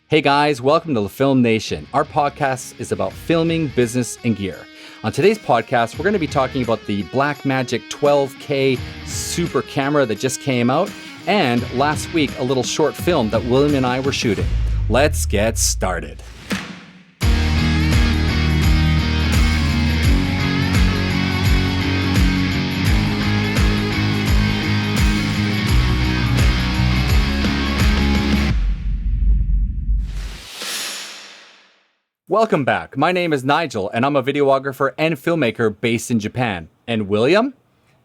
Hey guys, welcome to LeFilmNation. Our podcast is about filming, business, and gear. On today's podcast, we're going to be talking about the Blackmagic 12K super camera that just came out, and last week, a little short film that William and I were shooting. Let's get started. Welcome back. My name is Nigel, and I'm a videographer and filmmaker based in Japan. And William?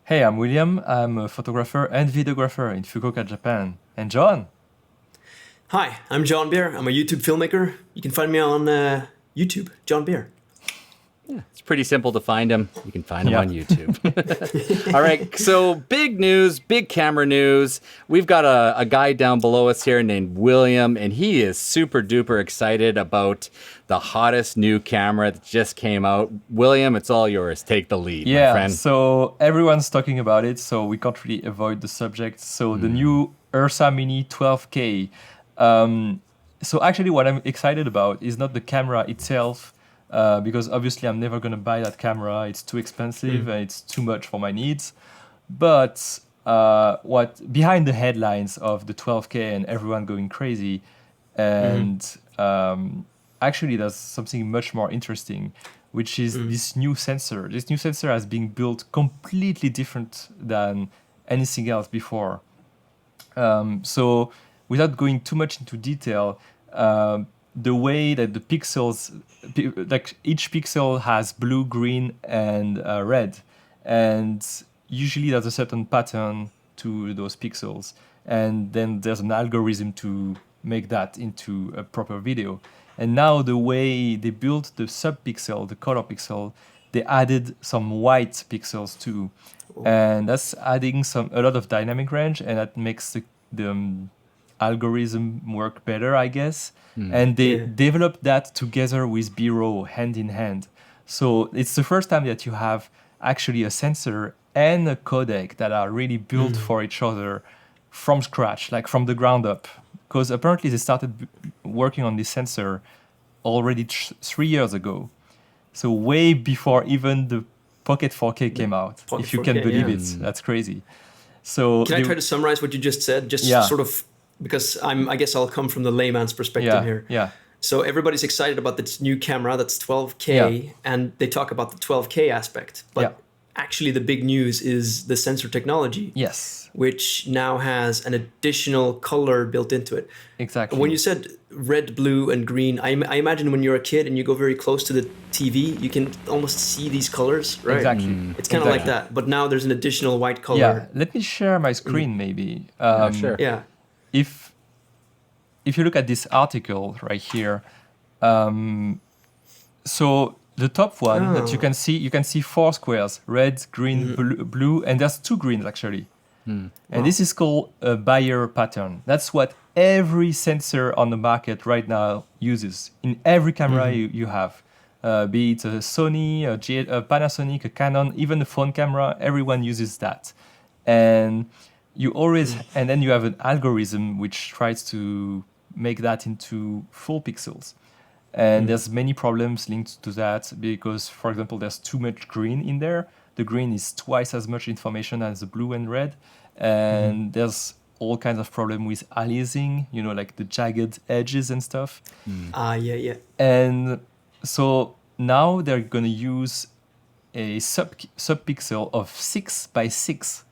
Hey, I'm William. I'm a photographer and videographer in Fukuoka, Japan. And John? Hi, I'm John Beer. I'm a YouTube filmmaker. You can find me on YouTube, John Beer. Yeah, it's pretty simple to find him. You can find him on YouTube. All right, so big news, big camera news. We've got a guy down below us here named William, and he is super duper excited about the hottest new camera that just came out. William, it's all yours. Take the lead, my friend. So everyone's talking about it, so we can't really avoid the subject. So the new URSA Mini 12K. So actually what I'm excited about is not the camera itself, because obviously I'm never going to buy that camera. It's too expensive and it's too much for my needs. But what behind the headlines of the 12K and everyone going crazy, and actually there's something much more interesting, which is this new sensor. This new sensor has been built completely different than anything else before. So without going too much into detail, the way that the pixels, like each pixel has blue, green, and red. And usually there's a certain pattern to those pixels. And then there's an algorithm to make that into a proper video. And now the way they built the sub-pixel, the color pixel, they added some white pixels too. And that's adding a lot of dynamic range, and that makes the algorithm work better, I guess. And they developed that together with BRAW, hand in hand. So it's the first time that you have actually a sensor and a codec that are really built for each other from scratch, like from the ground up. Because apparently they started working on this sensor already 3 years ago. So way before even the Pocket 4K came out, if you can believe it. That's crazy. So can I try to summarize what you just said? Just sort of, because I guess I'll come from the layman's perspective here. Yeah. So everybody's excited about this new camera that's 12K, and they talk about the 12K aspect. But actually the big news is the sensor technology. Yes. Which now has an additional color built into it. Exactly. When you said red, blue, and green, I imagine when you're a kid and you go very close to the TV, you can almost see these colors, right? Exactly. It's kind of like that. But now there's an additional white color. Yeah. Let me share my screen maybe. Sure. Yeah. If you look at this article right here, so the top one that you can see 4 squares: red, green, blue, and there's 2 greens actually. And this is called a Bayer pattern. That's what every sensor on the market right now uses in every camera you have. Be it a Sony, a Panasonic, a Canon, even a phone camera, everyone uses that. And you always, and then you have an algorithm which tries to make that into full pixels. And there's many problems linked to that because, for example, there's too much green in there. The green is twice as much information as the blue and red. And there's all kinds of problem with aliasing, like the jagged edges and stuff. Yeah. And so now they're going to use a sub-pixel of 6 by 6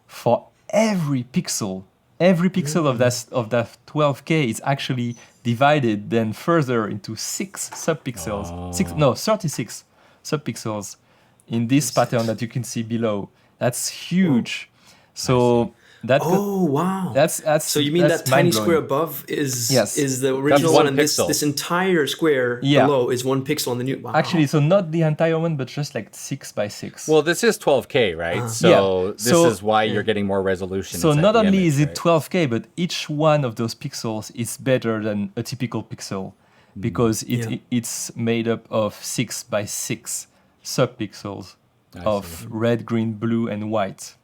for every pixel. Every pixel of that 12K is actually divided then further into 6 sub-pixels. 36 sub-pixels in this pattern that you can see below. That's huge. So wow. That's so you mean that tiny square above is the original one, and this entire square below is 1 pixel on the new. Wow. Actually, so not the entire one, but just like 6 by 6. Well, this is 12K, right? This is why you're getting more resolution. So not only is it 12K, but each one of those pixels is better than a typical pixel because it's made up of 6 by 6 sub-pixels of red, green, blue, and white.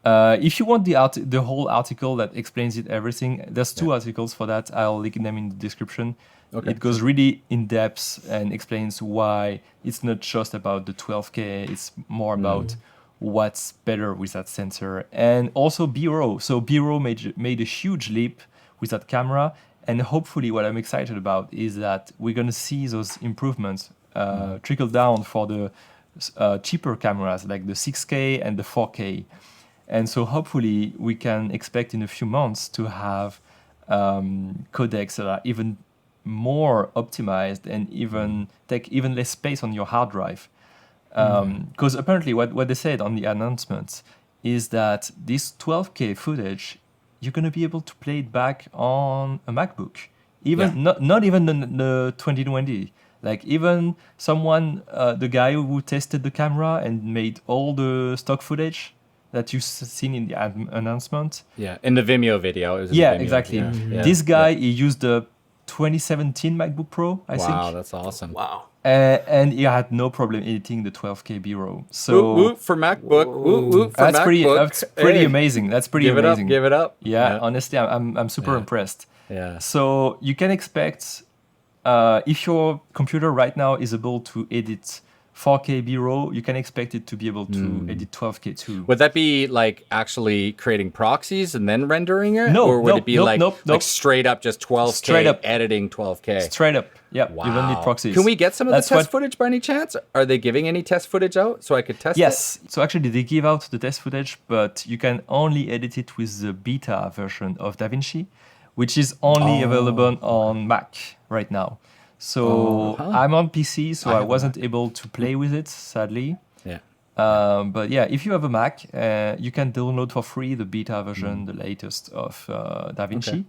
If you want the whole article that explains it everything, there's 2 articles for that. I'll link them in the description. Okay. It goes really in depth and explains why it's not just about the 12K. It's more about what's better with that sensor, and also BRAW. So BRAW made a huge leap with that camera, and hopefully, what I'm excited about is that we're gonna see those improvements trickle down for the cheaper cameras like the 6K and the 4K. And so hopefully we can expect in a few months to have codecs that are even more optimized and even take even less space on your hard drive. Because apparently what they said on the announcements is that this 12K footage, you're going to be able to play it back on a MacBook. Even not even the 2020. Like even someone, the guy who tested the camera and made all the stock footage that you've seen in the announcement. Yeah, in the Vimeo video. It was in Yeah, the Vimeo. exactly. Yeah. This guy, he used the 2017 MacBook Pro, I think. Wow, that's awesome. Wow. And he had no problem editing the 12K B-roll. So Woot, woot for MacBook. Woot, woot for that's MacBook. that's pretty Hey, amazing. That's pretty give amazing. Give it up. Yeah, honestly, I'm super impressed. Yeah. So you can expect, if your computer right now is able to edit 4K B-roll, you can expect it to be able to edit 12K too. Would that be like actually creating proxies and then rendering it? No, or would it be like straight up just 12K Straight up. editing 12K? Straight up. Yeah, Wow. you don't need proxies. Can we get some of That's the test what- footage by any chance? Are they giving any test footage out so I could test it? Yes. So actually, they give out the test footage, but you can only edit it with the beta version of DaVinci, which is only available on Mac right now. So I'm on PC, so I wasn't able to play with it, sadly. Yeah. But yeah, if you have a Mac, you can download for free the beta version, the latest of DaVinci,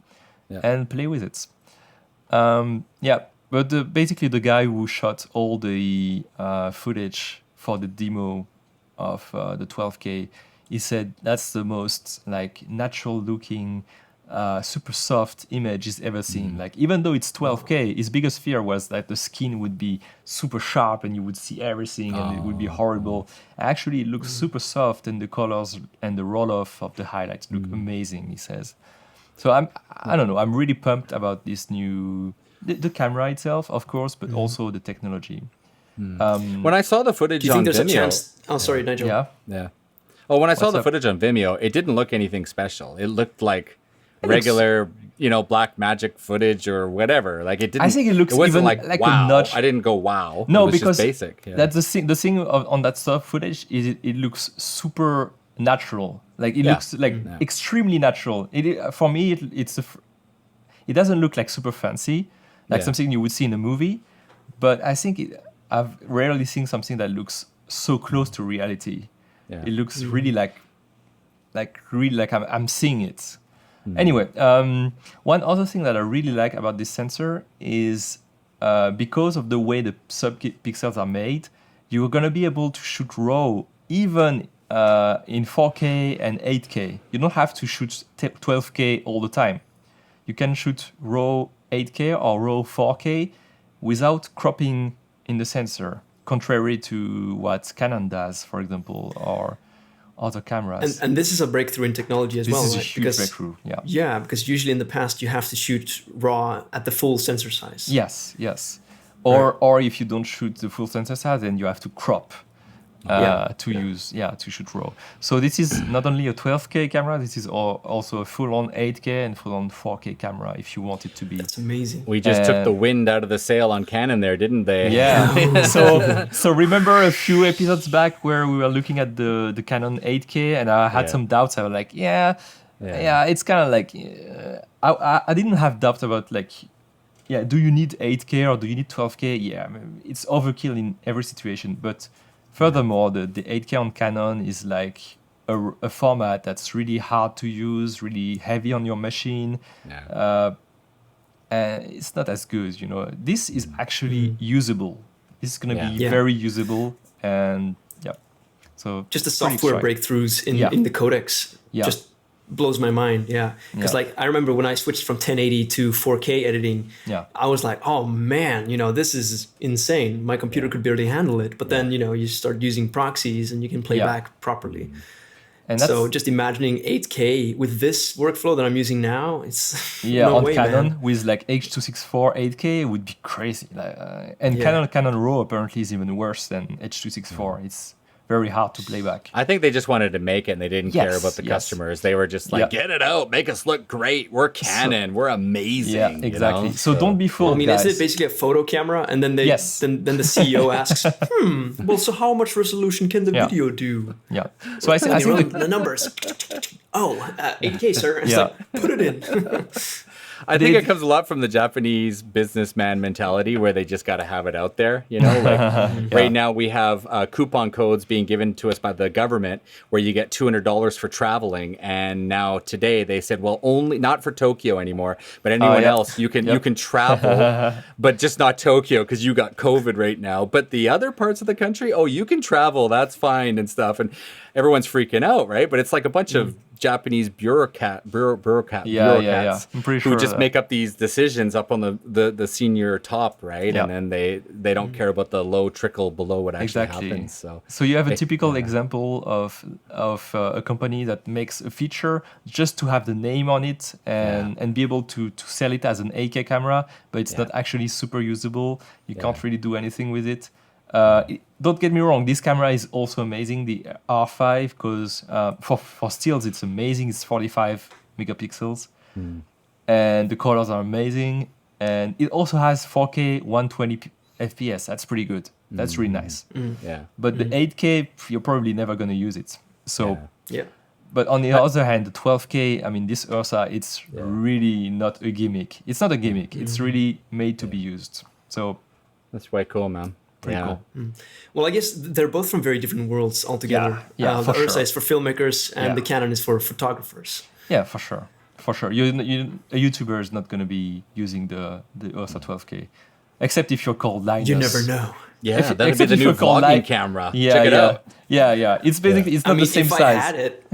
and play with it. But basically the guy who shot all the footage for the demo of the 12K, he said that's the most like natural looking, super soft image he's ever seen. Like even though it's 12K, his biggest fear was that the skin would be super sharp and you would see everything and it would be horrible. Actually, it looks super soft, and the colors and the roll-off of the highlights look amazing, he says. So I don't know, I'm really pumped about this new, the camera itself, of course, but also the technology. When I saw the footage Do you on think there's Vimeo, a chance? Oh, sorry, Nigel. Yeah. Oh, when I saw What's the up? footage on Vimeo, it didn't look anything special. It looked like regular, Blackmagic footage or whatever. Like it didn't. I think it looks wasn't even like like wow. a notch. I didn't go wow. No, it was because just basic. Yeah. that's the thing. The thing on that stuff footage is it looks super natural. Like it looks like extremely natural. For me, it doesn't look like super fancy, like something you would see in a movie. But I think I've rarely seen something that looks so close to reality. Yeah. It looks really like I'm seeing it. Anyway, one other thing that I really like about this sensor is because of the way the sub-pixels are made, you're going to be able to shoot RAW even in 4K and 8K. You don't have to shoot 12K all the time. You can shoot RAW 8K or RAW 4K without cropping in the sensor, contrary to what Canon does, for example, or other cameras. And this is a breakthrough in technology as well. This is a right? huge breakthrough, yeah. Yeah, because usually in the past you have to shoot RAW at the full sensor size. Yes. Or if you don't shoot the full sensor size, then you have to crop to shoot RAW. So this is not only a 12K camera, this is also a full-on 8K and full-on 4K camera if you want it to be. That's amazing. We just took the wind out of the sail on Canon there, didn't they? Yeah. so remember a few episodes back where we were looking at the Canon 8K and I had some doubts. I was like, it's kind of like, I didn't have doubts about like, do you need 8K or do you need 12K? Yeah, I mean, it's overkill in every situation. But furthermore, the 8K on Canon is like a format that's really hard to use, really heavy on your machine. Yeah. And it's not as good, This is actually usable. This is going to be very usable, and so just the pretty software exciting. breakthroughs in the codecs just blows my mind. Because like I remember when I switched from 1080 to 4K editing, I was like, oh man, this is insane. My computer could barely handle it. But then you start using proxies and you can play back properly. And so just imagining 8K with this workflow that I'm using now, it's on way, Canon man. with like H.264 8K would be crazy. And Canon RAW apparently is even worse than H.264. It's very hard to play back. I think they just wanted to make it and they didn't care about the customers. They were just like, get it out, make us look great. We're Canon, we're amazing. Yeah, exactly. You know? So don't be fooled. I mean, guys. isn't it basically a photo camera? And then then the CEO asks, well, so how much resolution can the video do? Yeah. So I think the numbers. 8K, sir. It's like, put it in. I think it comes a lot from the Japanese businessman mentality where they just got to have it out there. You know, like right now we have coupon codes being given to us by the government where you get $200 for traveling. And now today they said, well, only not for Tokyo anymore, but anyone else you can travel, but just not Tokyo because you got COVID right now. But the other parts of the country, you can travel. That's fine and stuff. And everyone's freaking out, right? But it's like a bunch of Japanese bureaucrats I'm pretty sure who just make up these decisions up on the senior top, right? Yeah. And then they don't care about the low trickle below what actually happens. So you have a typical example of a company that makes a feature just to have the name on it and be able to sell it as an 8K camera, but it's not actually super usable. You can't really do anything with it. Don't get me wrong, this camera is also amazing, the R5, because for stills it's amazing. It's 45 megapixels and the colors are amazing, and it also has 4K 120 FPS. That's pretty good. That's really nice. But the 8K, you're probably never going to use it. So but on the other hand, the 12K, I mean, this Ursa, it's really not a gimmick. It's not a gimmick. It's really made to be used. So that's quite cool, man. Pretty cool. Well, I guess they're both from very different worlds altogether. The Ursa is for filmmakers and the Canon is for photographers. Yeah, for sure. For sure. A YouTuber is not going to be using the Ursa 12K, except if you're called Linus. You never know. Yeah, that'd be the new vlogging camera. Check it out. Yeah. It's basically it's not the same size. If I had it,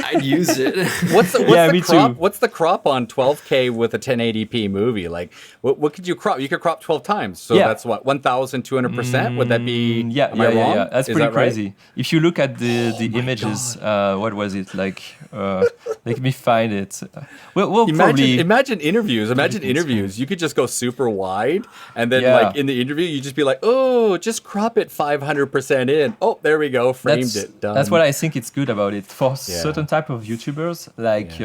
I'd use it. What's the crop? What's the crop on 12K with a 1080p movie? Like, what could you crop? You could crop 12 times. So that's what 1,200%. Would that be? Yeah. That's pretty crazy. Right? If you look at the images, what was it like? Let me find it. We'll imagine interviews. Imagine interviews. You could just go super wide, and then like in the interview, you just be like, just crop it 500% in. Oh, there we go. Framed it. Done. That's what I think it's good about it. For certain type of YouTubers, like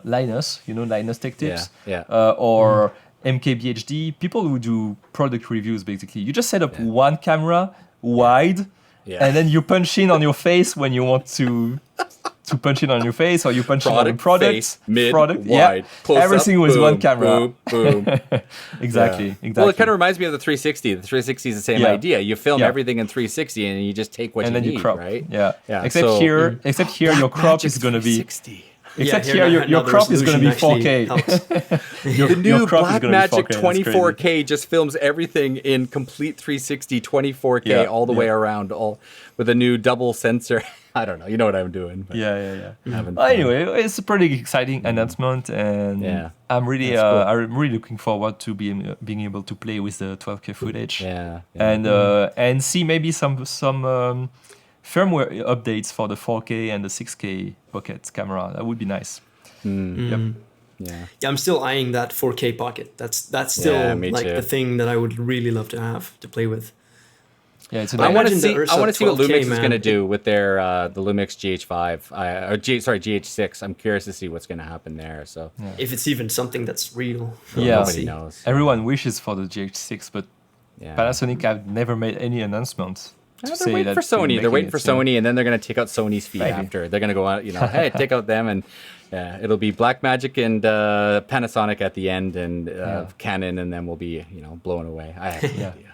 Linus, Linus Tech Tips, or MKBHD, people who do product reviews, basically. You just set up one camera wide, and then you punch in on your face when you want to punch in on your face, or you punch in on the product, face, mid, wide, everything with one camera. Boom. Exactly. Well, it kind of reminds me of the 360. The 360 is the same idea. You film everything in 360, and you just take what you need, you crop. right? Yeah. Except here, your crop is going to be. Except here, your crop is going to be 4K. The new Blackmagic 24K just films everything in complete 360, 24K all the way around, all with a new double sensor. I don't know. You know what I'm doing. Yeah. Anyway, it's a pretty exciting announcement, and I'm really looking forward to being able to play with the 12K footage. And see maybe some firmware updates for the 4K and the 6K pocket camera. That would be nice. Yeah, I'm still eyeing that 4K pocket. That's still the thing that I would really love to have to play with. Yeah, it's I want to see what Lumix is going to do with their the Lumix GH5 GH6. I'm curious to see what's going to happen there. So if it's even something that's real, nobody knows. Everyone wishes for the GH6, but Panasonic have never made any announcements. They're waiting for Sony. They're waiting for Sony, and then they're going to take out Sony's feet after. They're going to go out, hey, take out them, and it'll be Blackmagic and Panasonic at the end, and Canon, and then we'll be, blown away. I have no idea.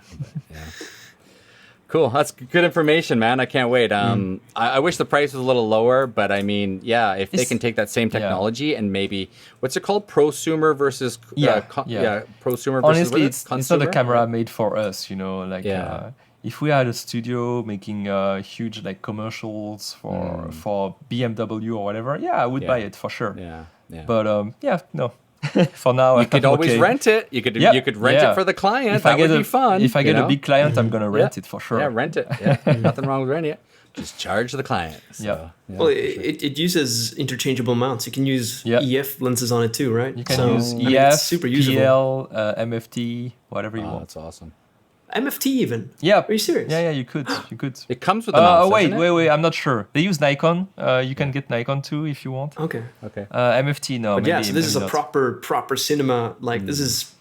Cool. That's good information, man. I can't wait. I wish the price was a little lower, but I mean, if they can take that same technology and maybe, what's it called? Prosumer versus prosumer versus honestly, it's not a camera made for us, if we had a studio making huge commercials for BMW or whatever, I would buy it for sure. But no. For now, you could always rent it. You could rent it for the client. That would be fun. If I get a big client, I'm gonna rent it for sure. Yeah, rent it. Yeah, nothing wrong with renting it. Just charge the client. So, Yeah. Well, it uses interchangeable mounts. You can use EF lenses on it too, right? You can use EF, it's super usable. PL, MFT, whatever you want. That's awesome. MFT even? Yeah. Are you serious? Yeah, you could. It comes with the mounts, wait. I'm not sure. They use Nikon. You can get Nikon too if you want. Okay. MFT, no. But so this is a proper cinema. Like this is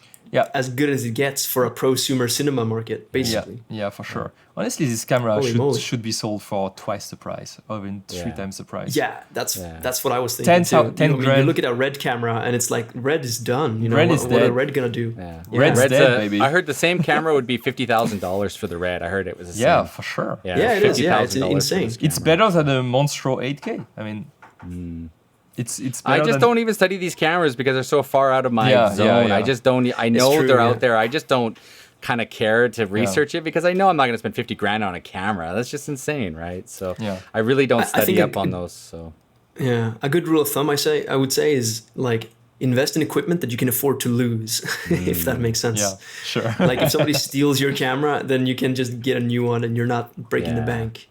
as good as it gets for a prosumer cinema market, basically. Yeah, for sure. Honestly, this camera should be sold for twice the price, or even 3 times the price. Yeah, that's what I was thinking. 10 grand. You look at a red camera, and it's like red is done. You know, red what are red gonna do? Yeah. Red's dead, baby. I heard the same camera would be $50,000 for the red. I heard it was the same. Yeah, for sure. Yeah, it is. Yeah, it's insane. It's better than a Monstro 8K. I mean. It's I just don't even study these cameras because they're so far out of my zone. I just don't. I know they're out there. I just don't kind of care to research it because I know I'm not going to spend 50 grand on a camera. That's just insane, right? So I really don't study up on those. So a good rule of thumb I would say is like invest in equipment that you can afford to lose, if that makes sense. Yeah, sure. Like if somebody steals your camera, then you can just get a new one and you're not breaking the bank.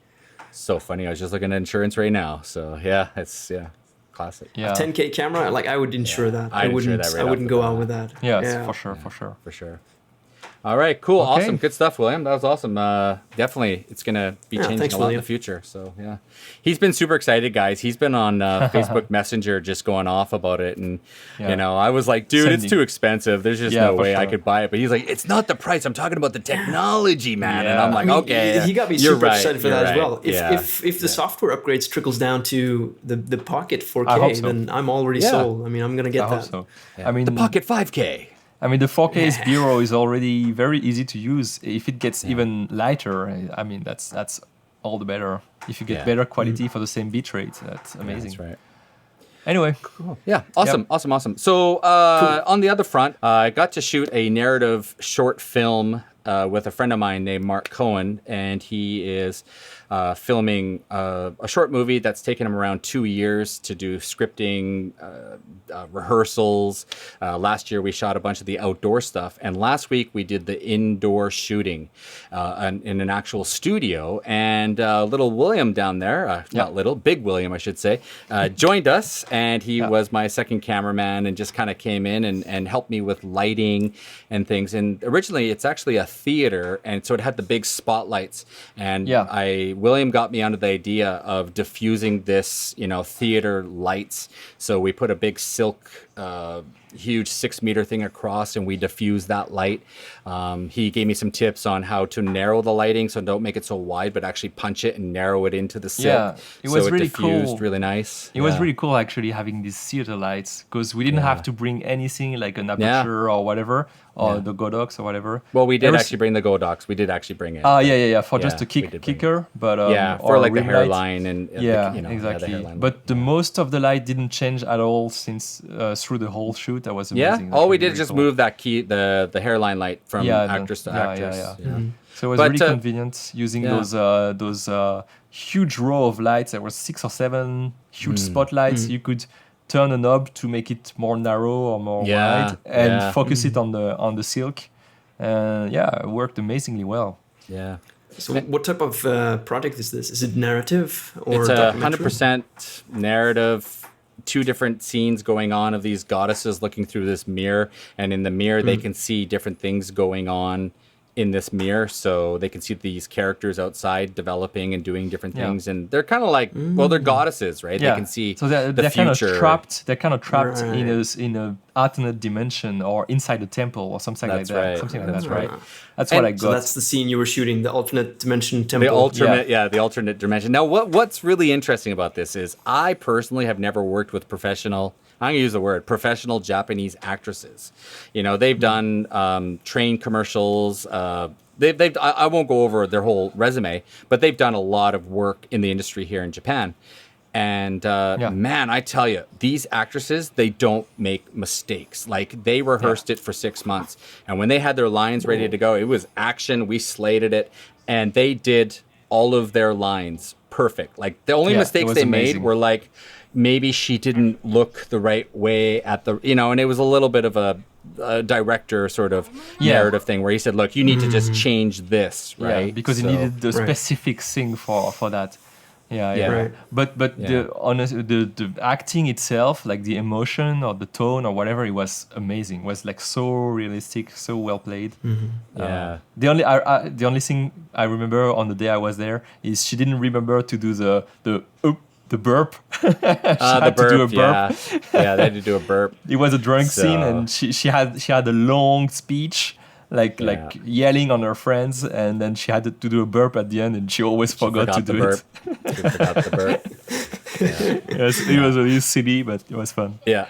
So funny. I was just looking at insurance right now. So it's classic. Yeah. A 10K camera, like I would insure that. I wouldn't go out with that. Yeah, for sure. All right, cool, awesome, good stuff, William. That was awesome. Definitely, it's gonna be changing a lot in the future. So he's been super excited, guys. He's been on Facebook Messenger just going off about it, and you know, I was like, dude, it's too expensive. There's just no way I could buy it. But he's like, it's not the price. I'm talking about the technology, man. And I'm like, okay, he got me super excited for that as well. If the Yeah. software upgrades trickles down to the Pocket 4K, then I'm already sold. I mean, I'm gonna get that. So. I mean, the Pocket 5K. I mean, the 4K's BRAW is already very easy to use. If it gets even lighter, I mean, that's all the better. If you get better quality for the same bitrate, that's amazing. That's right. Anyway. Cool. Yeah, awesome. So on the other front, I got to shoot a narrative short film with a friend of mine named Mark Cohen, and he is filming a short movie that's taken him around 2 years to do scripting, rehearsals. Last year we shot a bunch of the outdoor stuff, and last week we did the indoor shooting in an actual studio. And little William down there, not little, big William, I should say, joined us, and he was my second cameraman and just kind of came in and helped me with lighting and things. And originally it's actually a theater, and so it had the big spotlights, and William got me onto the idea of diffusing this, theater lights. So we put a big silk, huge 6-meter thing across, and we diffused that light. He gave me some tips on how to narrow the lighting, so don't make it so wide, but actually punch it and narrow it into the silk. Yeah, it was really diffused cool. Really nice. It was really cool actually having these theater lights, because we didn't have to bring anything like an aperture or whatever, or the codecs or whatever. Well, we did actually bring the codecs. We did actually bring it. For just a kicker, but for like the hairline and exactly. The hairline but the most of the light didn't change at all since through the whole shoot. That was amazing. Yeah, all we did is just move that the hairline light from actress to actress. So it was really convenient using those huge row of lights. There were 6 or 7 huge spotlights. You could turn a knob to make it more narrow or more wide, and focus it on the silk. It worked amazingly well. Yeah. So what type of project is this? Is it narrative or it's 100% narrative. 2 different scenes going on of these goddesses looking through this mirror, and in the mirror they can see different things going on in this mirror, so they can see these characters outside developing and doing different things, and they're kind of like they're goddesses, right? They can see they're the future. They're kind of trapped in a alternate dimension or inside a temple or something like that. Right. Something like that, right? That's what I got. So that's the scene you were shooting, the alternate dimension temple. The alternate dimension. Now, what's really interesting about this is I personally have never worked with professional Japanese actresses. They've done train commercials. I won't go over their whole resume, but they've done a lot of work in the industry here in Japan. And man, I tell you, these actresses, they don't make mistakes. Like, they rehearsed it for 6 months. And when they had their lines ready to go, it was action. We slated it. And they did all of their lines perfect. Like, the only mistakes they made were like, maybe she didn't look the right way at the, and it was a little bit of a director sort of narrative thing where he said, look, you need to just change this, right? Yeah, because he needed the specific thing for that. Right. But the acting itself, like the emotion or the tone or whatever, it was amazing. It was like so realistic, so well played. Yeah. The only thing I remember on the day I was there is she didn't remember to do the burp. She had to do a burp. Yeah, they had to do a burp. It was a drunk scene, and she had a long speech, like yelling on her friends, and then she had to do a burp at the end, and she always forgot to do it. She forgot the burp. Yes, it was really silly, but it was fun. Yeah.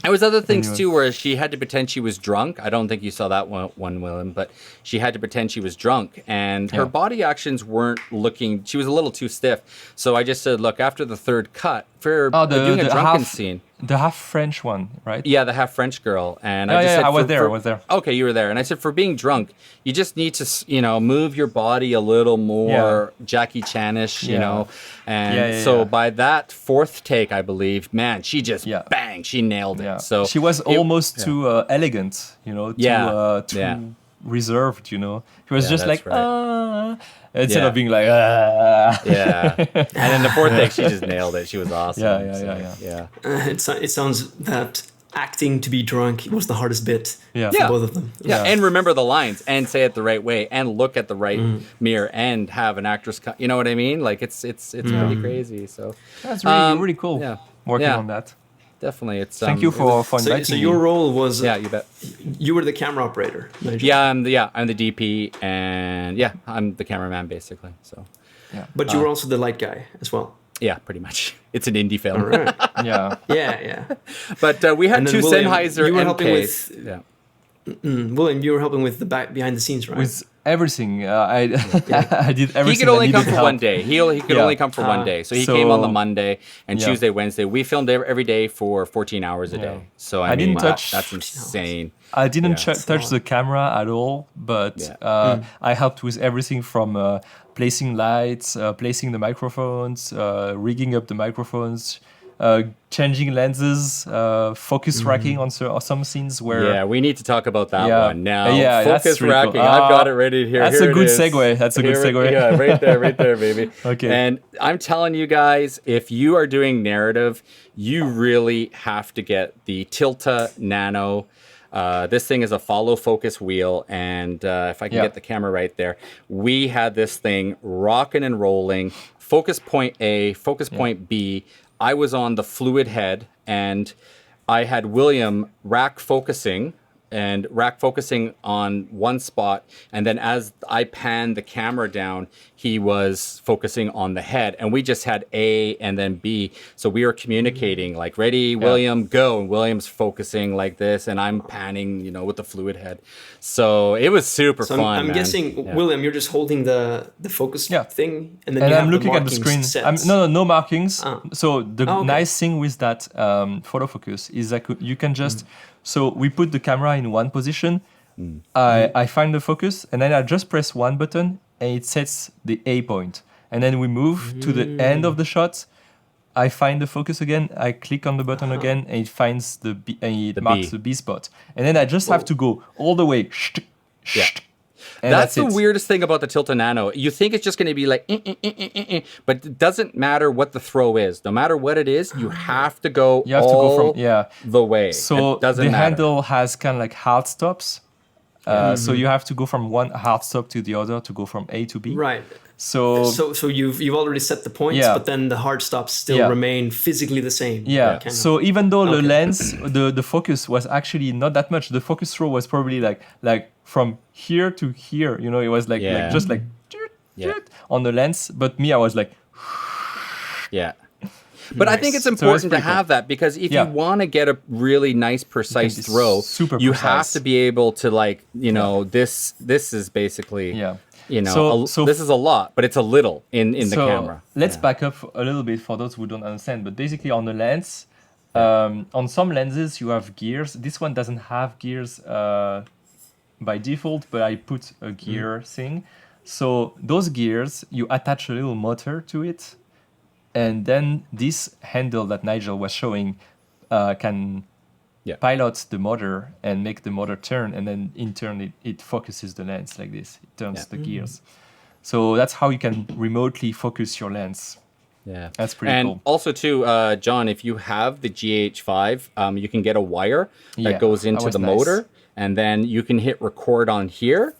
There was other things too where she had to pretend she was drunk. I don't think you saw that one, Willem, but she had to pretend she was drunk, and her body actions weren't looking. She was a little too stiff. So I just said, look, after the third cut for doing a drunken scene. The half French one, right? Yeah, the half French girl. And I just said, I was there. Okay, you were there. And I said, for being drunk, you just need to, move your body a little more Jackie Chan-ish, you know. And so by that fourth take, I believe, man, she just bang, she nailed it. So she was almost too elegant, too reserved, She was just like, instead of being like, Yeah. And then the fourth take, she just nailed it. She was awesome. Yeah. It sounds that acting to be drunk was the hardest bit for both of them. Yeah, and remember the lines and say it the right way and look at the right mirror and have an actress, you know what I mean? Like it's really crazy. So that's really cool. Yeah. Working on that. Definitely. It's thank you for inviting me. So your role was you bet. You were the camera operator, Nigel. Yeah, I'm the DP, and I'm the cameraman basically. So but you were also the light guy as well. Yeah, pretty much. It's an indie film. All right. Yeah. But we had two William, Sennheiser you were helping MKs. with William, you were helping with the behind the scenes, right? With everything. I did everything. He could only come for one day. He could only come for one day. So he came on the Monday and Tuesday, Wednesday. We filmed every day for 14 hours a day. So I mean, didn't touch. That's insane. I didn't touch the camera at all, but I helped with everything from placing lights, placing the microphones, rigging up the microphones, changing lenses, focus racking on some scenes where... Yeah, we need to talk about that one now. Focus really racking. Cool. I've got it ready here. That's here a good segue. That's a good segue. Yeah, right there, baby. Okay. And I'm telling you guys, if you are doing narrative, you really have to get the Tilta Nano. This thing is a follow focus wheel, and if I can get the camera right there, we had this thing rocking and rolling. Focus point A, focus point B. I was on the fluid head, and I had William rack focusing on one spot, and then as I panned the camera down, he was focusing on the head, and we just had A and then B. So we were communicating like, ready, William, go, and William's focusing like this, and I'm panning, with the fluid head. So it was super fun. I'm guessing, William, you're just holding the focus thing, and then I'm looking at the screen. No markings. So the nice thing with that photo focus is that you can just. So we put the camera in one position. I find the focus, and then I just press one button, and it sets the A point. And then we move to the end of the shot. I find the focus again. I click on the button again, and it finds the B, and it marks the B spot. And then I just have to go all the way. And that's the weirdest thing about the Tilta Nano. You think it's just going to be like, but it doesn't matter what the throw is. No matter what it is, you have to go the way. So the handle has kind of like hard stops. So you have to go from one hard stop to the other to go from A to B. Right. So you've already set the points, but then the hard stops still remain physically the same. Yeah. So even though the lens, the focus was actually not that much, the focus throw was probably like from here to here. It was like just like on the lens. But me, I was like. But I think it's important to have that, because if you want to get a really nice, precise throw, you have to be able to this is basically, this is a lot, but it's a little in the camera. Let's back up a little bit for those who don't understand. But basically on the lens, on some lenses you have gears. This one doesn't have gears by default, but I put a gear thing. So those gears, you attach a little motor to it. And then this handle that Nigel was showing can pilot the motor and make the motor turn. And then in turn, it focuses the lens like this. It turns the gears. So that's how you can remotely focus your lens. Yeah, that's pretty cool. And also too, John, if you have the GH5, you can get a wire that goes into the motor, and then you can hit record on here,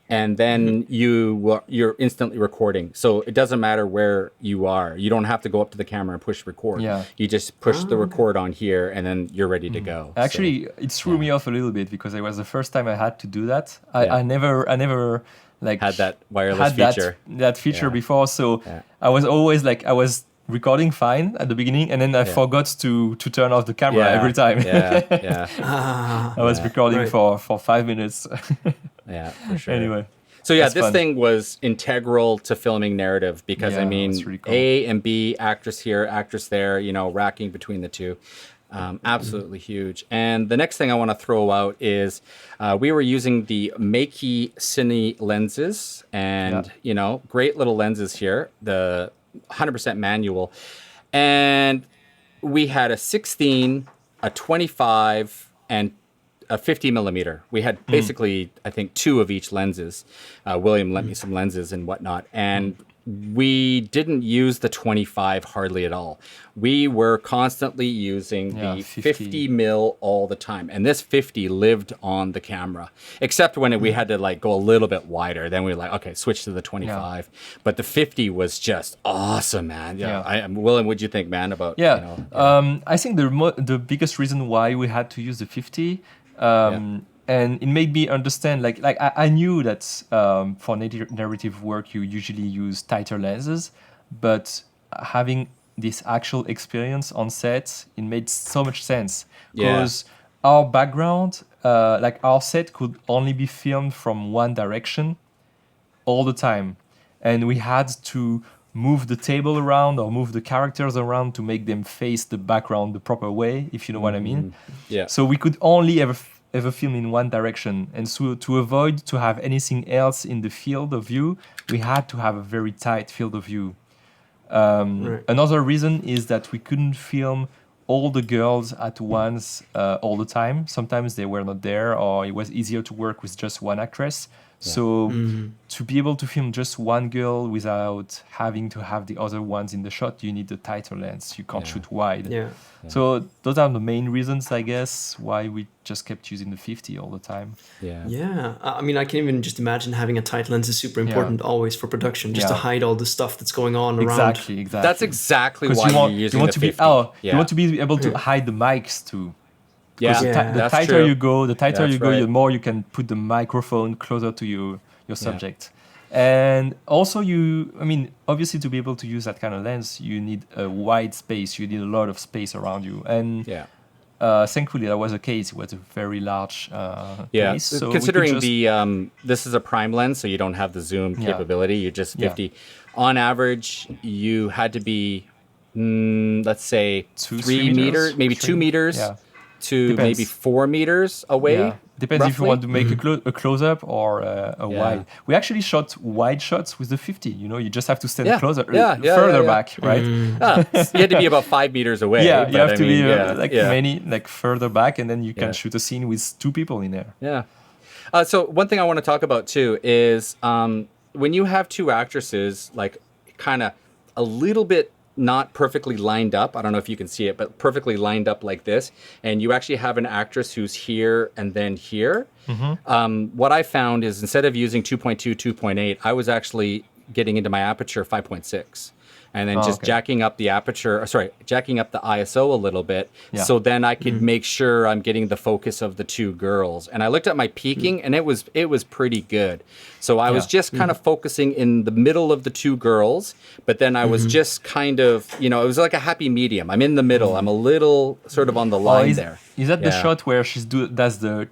and then you're instantly recording. So it doesn't matter where you are. You don't have to go up to the camera and push record. Yeah. You just push the record on here, and then you're ready to go. Actually, it threw me off a little bit because it was the first time I had to do that. I never like had that wireless feature. That feature before. So I was always like, I was recording fine at the beginning, and then I forgot to turn off the camera every time. I was recording for 5 minutes. Yeah, for sure. Anyway. So yeah, this thing was integral to filming narrative because I mean, really cool. A and B, actress here, actress there, you know, racking between the two. Absolutely huge. And the next thing I want to throw out is we were using the Makey Cine lenses, and you know, great little lenses here, the 100% manual, and we had a 16, a 25, and a 50 millimeter. We had basically, I think, 2 of each lenses. William lent me some lenses and whatnot, and we didn't use the 25 hardly at all. We were constantly using the 50 mil all the time. And this 50 lived on the camera, except when we had to like go a little bit wider. Then we were like, okay, switch to the 25. But the 50 was just awesome, man. William, what'd you think, man, about, I think the biggest reason why we had to use the 50, and it made me understand, like I knew that for narrative work, you usually use tighter lenses, but having this actual experience on set, it made so much sense. Because our background, like our set could only be filmed from one direction all the time. And we had to move the table around or move the characters around to make them face the background the proper way, if you know what I mean. Yeah. So we could only ever film in one direction, and so to avoid to have anything else in the field of view, we had to have a very tight field of view. Another reason is that we couldn't film all the girls at once all the time. Sometimes they were not there, or it was easier to work with just one actress. So to be able to film just one girl without having to have the other ones in the shot, you need a tighter lens. You can't shoot wide. So those are the main reasons, I guess, why we just kept using the 50 all the time. I mean, I can even just imagine having a tight lens is super important always for production, just to hide all the stuff that's going on around. Exactly. That's exactly why you're using the 50. You want to be able to hide the mics too. The tighter true. you go, Right. the more you can put the microphone closer to your subject. And also obviously to be able to use that kind of lens, you need a wide space. You need a lot of space around you. And thankfully that was the case. It was a very large place. So considering this is a prime lens, so you don't have the zoom capability, you're just 50. On average, you had to be, let's say, 3 meters, maybe 2 meters. To maybe 4 meters away. Depends roughly. if you want to make a close-up or a wide. We actually shot wide shots with the 50. You just have to stand further back, right? You had to be about 5 meters away. You have to be further back, and then you can shoot a scene with 2 people in there. So one thing I want to talk about too is when you have 2 actresses, like kind of a little bit not perfectly lined up. I don't know if you can see it, but perfectly lined up like this. And you actually have an actress who's here and then here. What I found is instead of using 2.2, 2.8, I was actually getting into my aperture 5.6. And then jacking up the ISO a little bit. So then I could make sure I'm getting the focus of the 2 girls. And I looked at my peaking and it was pretty good. So I was just kind of focusing in the middle of the 2 girls, but then I was just kind of, it was like a happy medium. I'm in the middle. I'm a little sort of on the line there. Is that the shot where she does the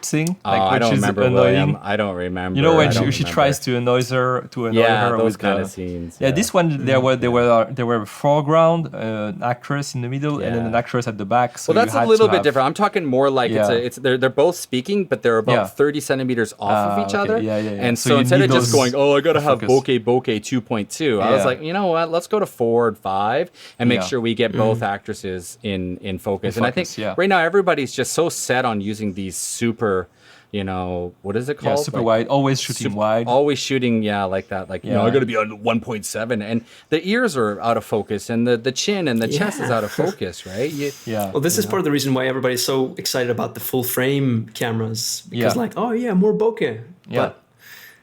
thing? I don't remember, William. I don't remember. When she tries to annoy her those with kind of scenes. This one there were a foreground, an actress in the middle, and then an actress at the back. So that's a little bit different. I'm talking more like they're both speaking, but they're about 30 centimeters off of each other. And so instead of just going, I gotta have bokeh 2.2, I was like, you know what? Let's go to 4 and 5 and make sure we get both actresses in focus. And I think right now everybody's just so set on using these super you know, what is it called? Yeah, super wide, always shooting wide. Always shooting, like that. Like, you know, I got to be on 1.7. And the ears are out of focus, and the chin and the chest is out of focus, right? Well, this is part of the reason why everybody's so excited about the full frame cameras. Because like, oh yeah, more bokeh. But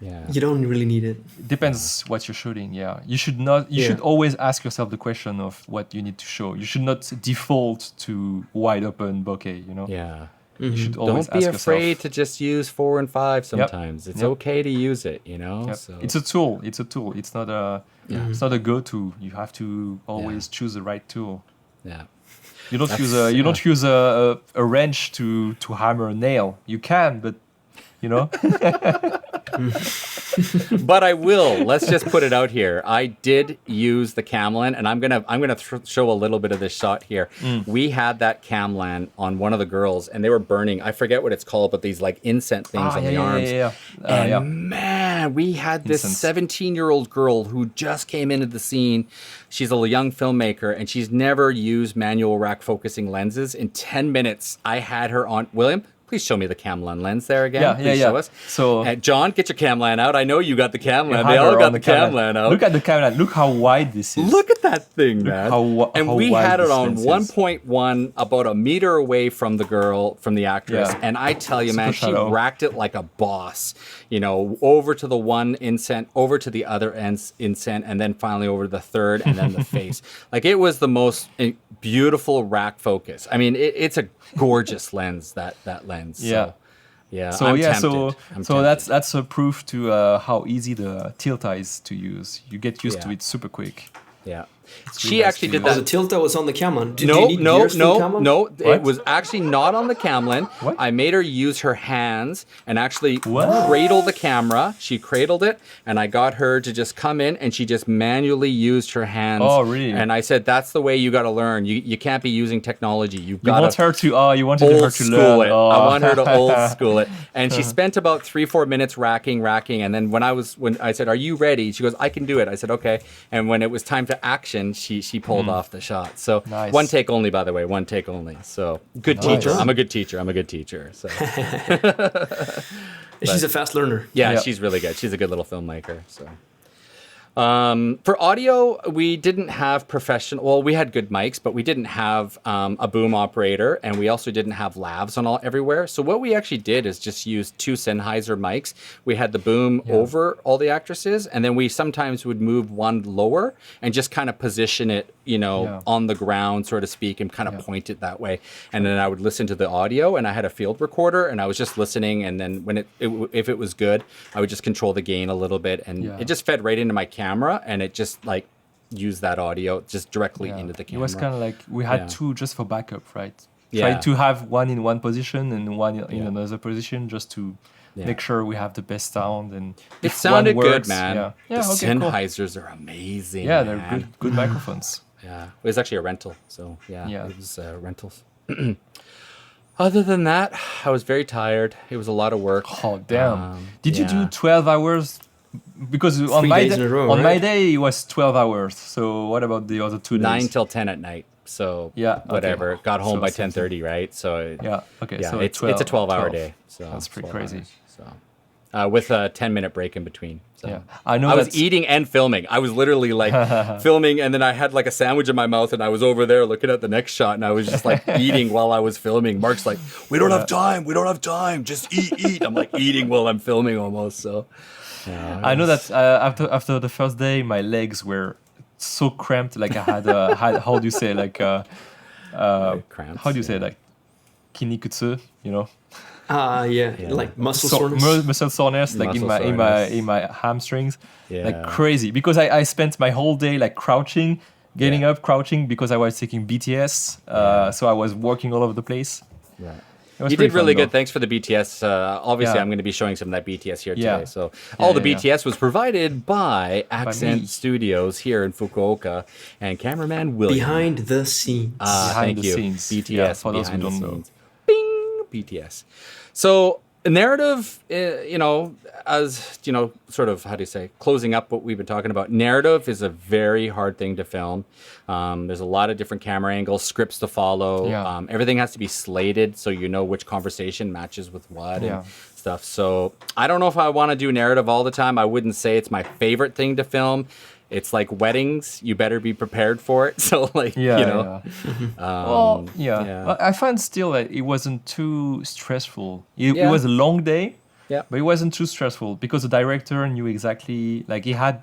you don't really need it. Depends what you're shooting. You should not. You should always ask yourself the question of what you need to show. You should not default to wide open bokeh. You know. Yeah. You should always don't be ask afraid yourself. to just use 4 and 5 sometimes. It's okay to use it, you know. So it's a tool. It's not a. It's not a go-to. You have to always choose the right tool. Yeah. You don't use a wrench to hammer a nail. You can, but you know. But I will. Let's just put it out here. I did use the Camlin, and I'm gonna show a little bit of this shot here. We had that Camlin on one of the girls, and they were burning. I forget what it's called, but these like incense things on the arms. Man, we had this 17-year-old girl who just came into the scene. She's a young filmmaker, and she's never used manual rack focusing lenses. In 10 minutes, I had her on. William, please show me the Camlin lens there again. Please show us. So, John, get your Camlin out. I know you got the Camlin. They all got the Camlin out. Look at the Camlin. Look how wide this is. Look at that thing, man. And we had it on 1.1, about a meter away from the girl, from the actress. Yeah. And I tell you, man, she racked it like a boss. You know, over to the one incent, over to the other incent, and then finally over to the third, and then the face. Like, it was the most beautiful rack focus. I mean, it's a gorgeous lens, that lens. So, I'm tempted. So that's a proof to how easy the Tilta is to use. You get used to it super quick. Yeah. She actually did that. Oh, the Tilta was on the Camlin. No. It was actually not on the Camlin. What? I made her use her hands and actually cradle the camera. She cradled it, and I got her to just come in, and she just manually used her hands. Oh, really? And I said, that's the way you got to learn. You can't be using technology. You wanted her to learn. I want her to old school it. And she spent about 3-4 minutes racking. And then when I said, are you ready? She goes, I can do it. I said, okay. And when it was time to action, she pulled off the shot. So one take only, by the way, one take only. So good teacher. I'm a good teacher. So she's a fast learner. Yeah, she's really good. She's a good little filmmaker. So. For audio, we didn't have we had good mics, but we didn't have a boom operator, and we also didn't have lavs on everywhere. So what we actually did is just use 2 Sennheiser mics. We had the boom over all the actresses, and then we sometimes would move one lower and just kind of position it, on the ground, so to speak, and kind of point it that way. And then I would listen to the audio, and I had a field recorder, and I was just listening. And then when if it was good, I would just control the gain a little bit, and it just fed right into my camera, and it just like used that audio just directly into the camera. It was kind of like we had 2 just for backup, right? Try to have one in one position and one in another position, just to make sure we have the best sound. And it sounded good, man. The Sennheisers are amazing. Yeah, they're good microphones. Yeah, it was actually a rental, so it was rentals. Other than that, I was very tired. It was a lot of work. Oh damn! Did you do 12 hours? Because on my day it was 12 hours. So what about the other 2 days? 9 till 10 at night. So whatever. Okay. Got home by 10:30, right? So So it's a 12-hour day. So that's pretty crazy. With a 10-minute break in between. So I know. I was eating and filming. I was literally like filming, and then I had like a sandwich in my mouth, and I was over there looking at the next shot, and I was just like eating while I was filming. Mark's like, "We don't have time. Just eat." I'm like eating while I'm filming almost. So I know that after the first day, my legs were so cramped. Like I had how do you say cramps? How do you say like kinikutsu? Like muscle soreness. Muscle soreness, like in my hamstrings, like crazy. Because I spent my whole day like crouching, getting up, crouching, because I was taking BTS. So I was walking all over the place. Yeah. You did really good. Thanks for the BTS. Obviously, I'm going to be showing some of that BTS here today. So all the BTS was provided by Accent Studios here in Fukuoka, and cameraman William. Behind the scenes. Behind the scenes. BTS. Yeah, for those who don't know. Bing! BTS. So narrative, as sort of, how do you say, closing up what we've been talking about, narrative is a very hard thing to film. There's a lot of different camera angles, scripts to follow. Everything has to be slated so you know which conversation matches with what and stuff. So I don't know if I want to do narrative all the time. I wouldn't say it's my favorite thing to film. It's like weddings. You better be prepared for it. So like, you know. I find still that it wasn't too stressful. It was a long day, but it wasn't too stressful because the director knew exactly, like he had,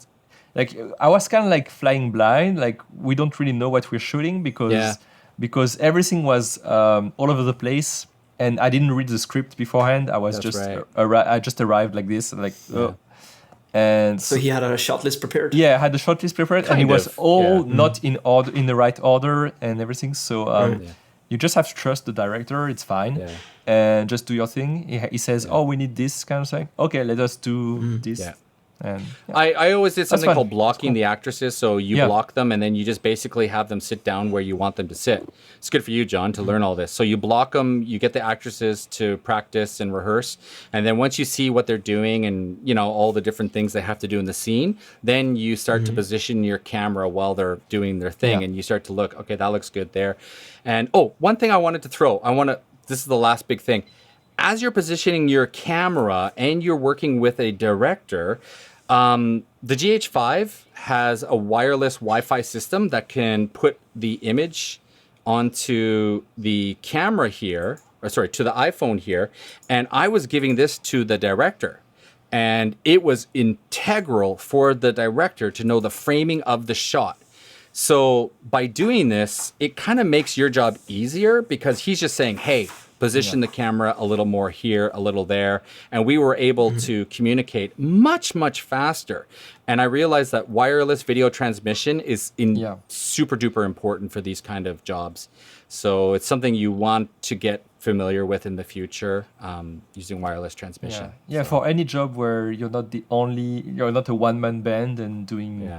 like I was kind of like flying blind. Like we don't really know what we're shooting because everything was all over the place. And I didn't read the script beforehand. I was I just arrived like this, like, and so he had a shot list prepared. Yeah, I had the shot list prepared, and it was all not in order, in the right order, and everything. So you just have to trust the director. It's fine, and just do your thing. He says, "Oh, we need this kind of thing. Okay, let us do this." Yeah. And I always did something called blocking the actresses. So you block them, and then you just basically have them sit down where you want them to sit. It's good for you, John, to learn all this. So you block them, you get the actresses to practice and rehearse, and then once you see what they're doing and you know all the different things they have to do in the scene, then you start to position your camera while they're doing their thing, and you start to look, okay, that looks good there. And one thing I wanted to throw, this is the last big thing. As you're positioning your camera and you're working with a director, the GH5 has a wireless Wi-Fi system that can put the image onto the camera here, to the iPhone here. And I was giving this to the director. And it was integral for the director to know the framing of the shot. So by doing this, it kind of makes your job easier because he's just saying, hey, position the camera a little more here, a little there. And we were able to communicate much, much faster. And I realized that wireless video transmission is super duper important for these kind of jobs. So it's something you want to get familiar with in the future, using wireless transmission. Yeah, for any job where you're not a one-man band and doing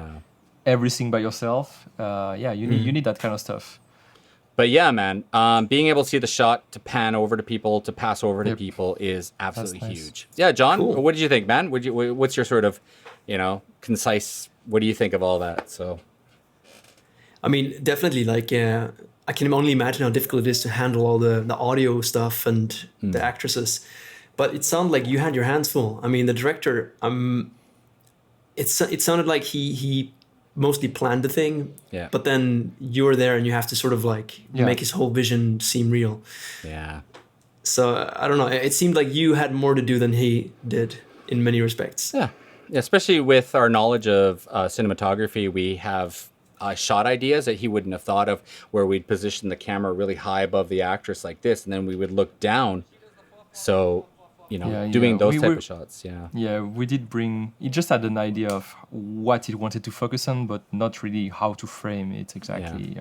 everything by yourself. You need that kind of stuff. But yeah, man, being able to see the shot, to pan over to people, to pass over to people is absolutely huge. Yeah, John, what did you think, man? What's your sort of, concise, what do you think of all that? So, I mean, definitely, like, I can only imagine how difficult it is to handle all the audio stuff and the actresses. But it sounded like you had your hands full. I mean, the director, it sounded like he mostly planned the thing, but then you're there and you have to sort of like make his whole vision seem real. Yeah. So I don't know. It seemed like you had more to do than he did in many respects. Yeah. Especially with our knowledge of cinematography, we have shot ideas that he wouldn't have thought of, where we'd position the camera really high above the actress like this, and then we would look down. So, doing those type of shots, we did bring. He just had an idea of what he wanted to focus on, but not really how to frame it exactly.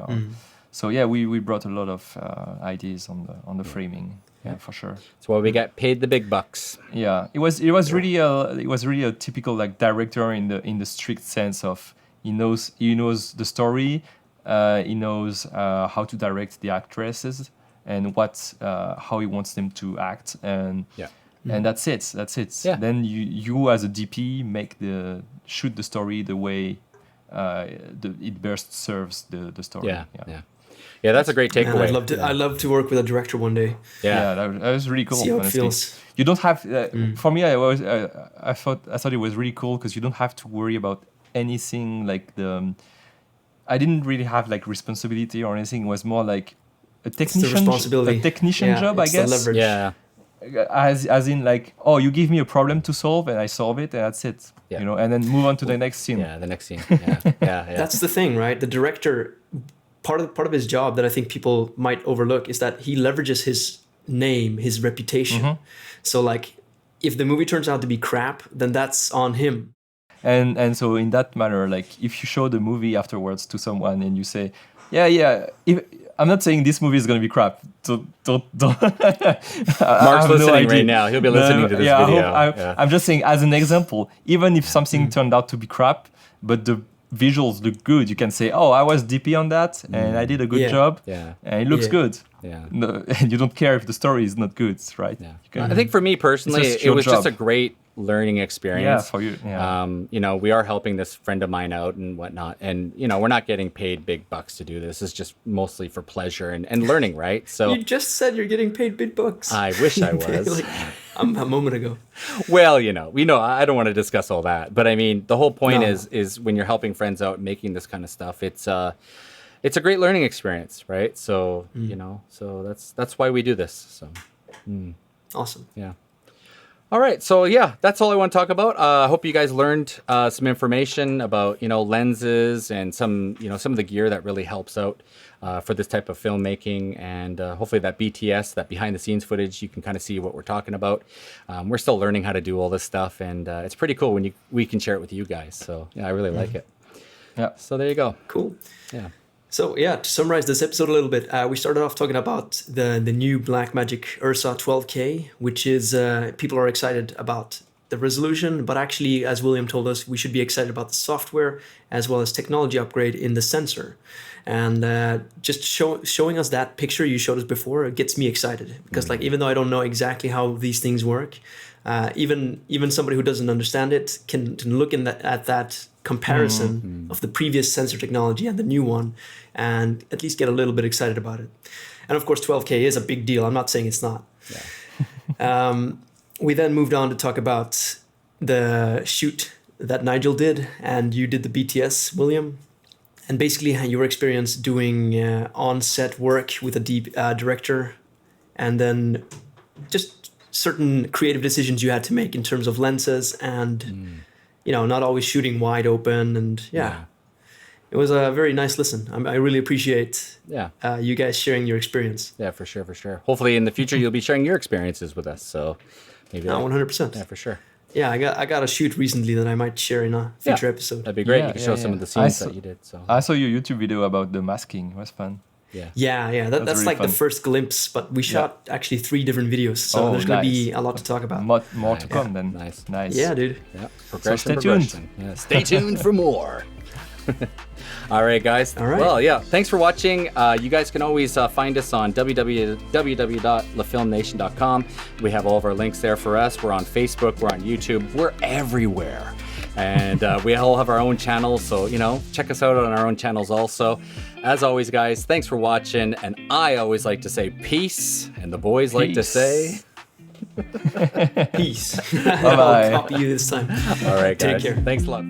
So we brought a lot of ideas on the framing. Yeah, for sure. That's why we get paid the big bucks. Yeah, it was really a typical like director in the strict sense of he knows the story, he knows how to direct the actresses and how he wants them to act, and that's it. Yeah. Then you as a DP shoot the story the way it best serves the story. Yeah, that's a great takeaway. I'd love to work with a director one day. Yeah, that was really cool. See how it feels. You don't have. For me, I thought it was really cool because you don't have to worry about anything like I didn't really have like responsibility or anything. It was more like a technician job, I guess. Leverage. Yeah. As in like, you give me a problem to solve and I solve it and that's it. Yeah. And then move on to the next scene. Yeah, the next scene. Yeah. That's the thing, right? The director, part of his job that I think people might overlook is that he leverages his name, his reputation. So like, if the movie turns out to be crap, then that's on him. And so in that manner, like if you show the movie afterwards to someone and you say, I'm not saying this movie is going to be crap. Don't. Mark's listening right now. He'll be listening to this video. I'm just saying, as an example, even if something turned out to be crap, but the visuals look good, you can say, I was DP on that and I did a good job and it looks good. Yeah. No, and you don't care if the story is not good, right? Yeah. I think for me personally, it was just a great learning experience. for you. Yeah. You know, we are helping this friend of mine out and whatnot. And, you know, we're not getting paid big bucks to do this. It's just mostly for pleasure and learning, right? So You just said you're getting paid big bucks. I wish I was. A moment ago. Well, you know, I don't want to discuss all that. But I mean, the whole point is when you're helping friends out making this kind of stuff, it's a great learning experience, right? So, you know, so that's why we do this. So, Awesome. yeah. All right, so yeah, that's all I want to talk about. I hope you guys learned some information about, you know, lenses and some of the gear that really helps out for this type of filmmaking, and hopefully that BTS, that behind the scenes footage, you can kind of see what we're talking about. We're still learning how to do all this stuff, and it's pretty cool when we can share it with you guys. So yeah, I really like it. Yeah. So there you go. Cool. Yeah. So yeah, to summarize this episode a little bit, we started off talking about the new Blackmagic Ursa 12K, which is people are excited about the resolution, but actually, as William told us, we should be excited about the software as well as technology upgrade in the sensor. And just showing us that picture you showed us before, it gets me excited because like even though I don't know exactly how these things work, even somebody who doesn't understand it can look at that comparison of the previous sensor technology and the new one and at least get a little bit excited about it. And of course 12K is a big deal. I'm not saying it's not. Yeah. We then moved on to talk about the shoot that Nigel did, and you did the BTS, William, and basically your experience doing on-set work with a deep director, and then just certain creative decisions you had to make in terms of lenses and you know, not always shooting wide open, and yeah. It was a very nice listen. I really appreciate you guys sharing your experience. Yeah, for sure, for sure. Hopefully in the future you'll be sharing your experiences with us. So maybe 100%. Yeah, for sure. Yeah, I got a shoot recently that I might share in a future episode. That'd be great. You can show some of the scenes that you did. So I saw your YouTube video about the masking. It was fun. Yeah. That's really like fun. the first glimpse, but we shot actually 3 different videos, so there's gonna be a lot to talk about. More to come then. Nice. Yeah, dude. Yeah, Stay tuned. Yeah, stay tuned for more. All right, guys. All right. Well, yeah. Thanks for watching. You guys can always find us on www.lefilmnation.com. We have all of our links there for us. We're on Facebook. We're on YouTube. We're everywhere. And we all have our own channels. So, you know, check us out on our own channels also. As always, guys, thanks for watching. And I always like to say peace. And the boys like to say... Peace. Bye-bye. I'll copy you this time. All right, guys. Take care. Thanks a lot.